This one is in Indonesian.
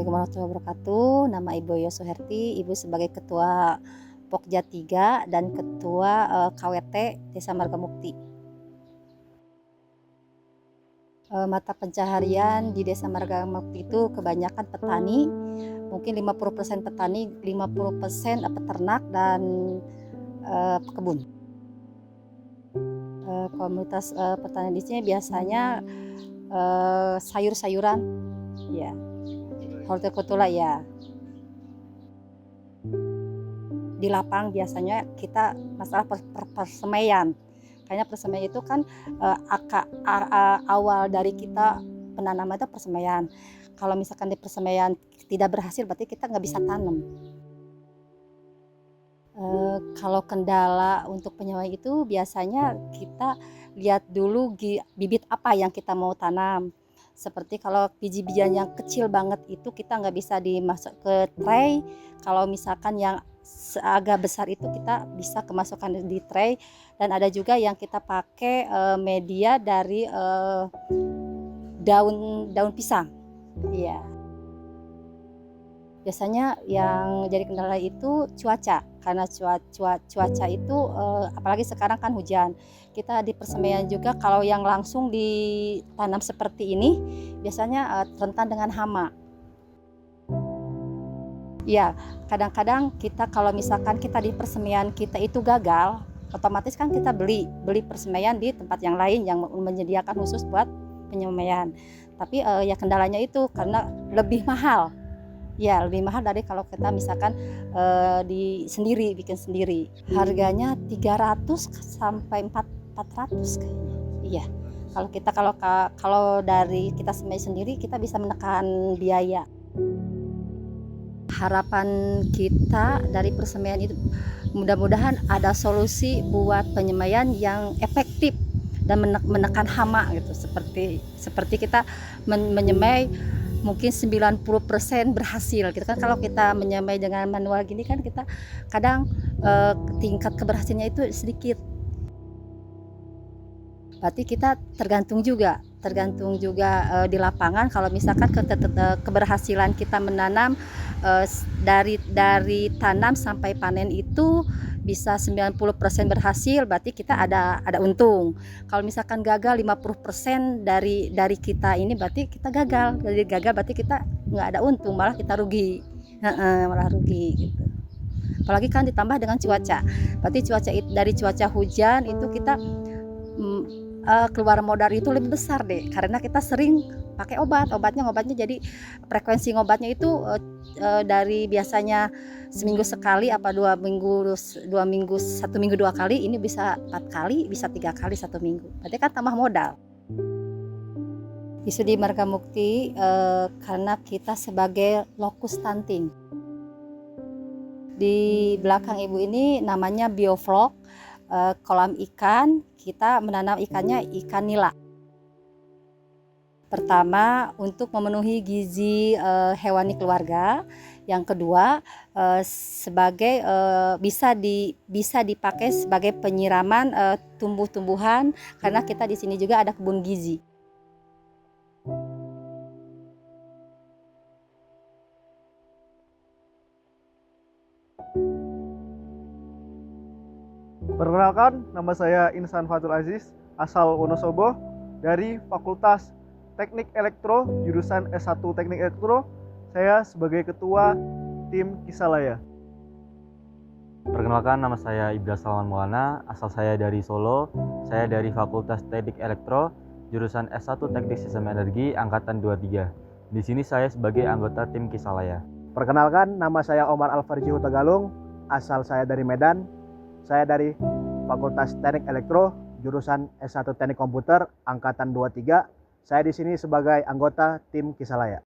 Assalamualaikum warahmatullahi wabarakatuh. Nama Ibu Yosuherti, Ibu sebagai Ketua Pokja 3 dan Ketua KWT Desa Margamukti. Mata pencaharian di Desa Margamukti itu kebanyakan petani, mungkin 50% petani, 50% peternak dan pekebun. Komunitas petani di sini biasanya sayur-sayuran, ya, hortikultura ya. Di lapang biasanya kita masalah persemaian. Kayaknya persemaian itu kan awal dari kita penanaman itu persemaian. Kalau misalkan di persemaian tidak berhasil, berarti kita nggak bisa tanam. Kalau kendala untuk penyemaian itu biasanya kita lihat dulu bibit apa yang kita mau tanam. Seperti kalau biji-bijian yang kecil banget itu kita nggak bisa dimasuk ke tray. Kalau misalkan yang agak besar itu kita bisa kemasukan di tray. Dan ada juga yang kita pakai media dari daun pisang. Iya. Biasanya yang jadi kendala itu cuaca, karena cuaca itu apalagi sekarang kan hujan. Kita di persemaian juga kalau yang langsung ditanam seperti ini biasanya rentan dengan hama. Ya, kadang-kadang kita kalau misalkan kita di persemaian kita itu gagal, otomatis kan kita beli persemaian di tempat yang lain yang menyediakan khusus buat penyemaian. Tapi ya kendalanya itu karena lebih mahal. Ya, lebih mahal dari kalau kita misalkan bikin sendiri. Harganya 300 sampai 400 kayaknya. Iya. Kalau dari kita semai sendiri kita bisa menekan biaya. Harapan kita dari persemaian itu mudah-mudahan ada solusi buat penyemaian yang efektif dan menekan hama gitu. Seperti kita menyemai mungkin 90% berhasil gitu kan. Kalau kita menyemai dengan manual gini kan kita kadang tingkat keberhasilannya itu sedikit. Berarti kita tergantung juga di lapangan. Kalau misalkan keberhasilan kita menanam dari tanam sampai panen itu bisa 90% berhasil, berarti kita ada untung. Kalau misalkan gagal 50% dari kita ini, berarti kita gagal. Jadi gagal berarti kita nggak ada untung, malah kita rugi. Malah rugi gitu. Apalagi kan ditambah dengan cuaca. Berarti dari cuaca hujan itu kita keluar modal itu lebih besar deh, karena kita sering pakai obatnya jadi frekuensi ngobatnya itu dari biasanya seminggu sekali apa 2 minggu 1 minggu 2 kali, ini bisa 4 kali, bisa 3 kali 1 minggu. Berarti kan tambah modal. Isu di Margamukti karena kita sebagai lokus stunting. Di belakang ibu ini namanya bioflok, kolam ikan. Kita menanam ikannya ikan nila. Pertama, untuk memenuhi gizi hewani keluarga. Yang kedua, sebagai bisa dipakai sebagai penyiraman tumbuh-tumbuhan, karena kita di sini juga ada kebun gizi. Perkenalkan, nama saya Insan Fatul Aziz, asal Wonosobo, dari Fakultas Teknik Elektro, jurusan S1 Teknik Elektro. Saya sebagai Ketua Tim Kisalaya. Perkenalkan, nama saya Ibra Salman Maulana, asal saya dari Solo. Saya dari Fakultas Teknik Elektro, jurusan S1 Teknik Sistem Energi, angkatan 23. Di sini saya sebagai anggota Tim Kisalaya. Perkenalkan, nama saya Omar Alfarji Hutagalung, asal saya dari Medan. Saya dari Fakultas Teknik Elektro, jurusan S1 Teknik Komputer, angkatan 23. Saya di sini sebagai anggota Tim Kisalaya.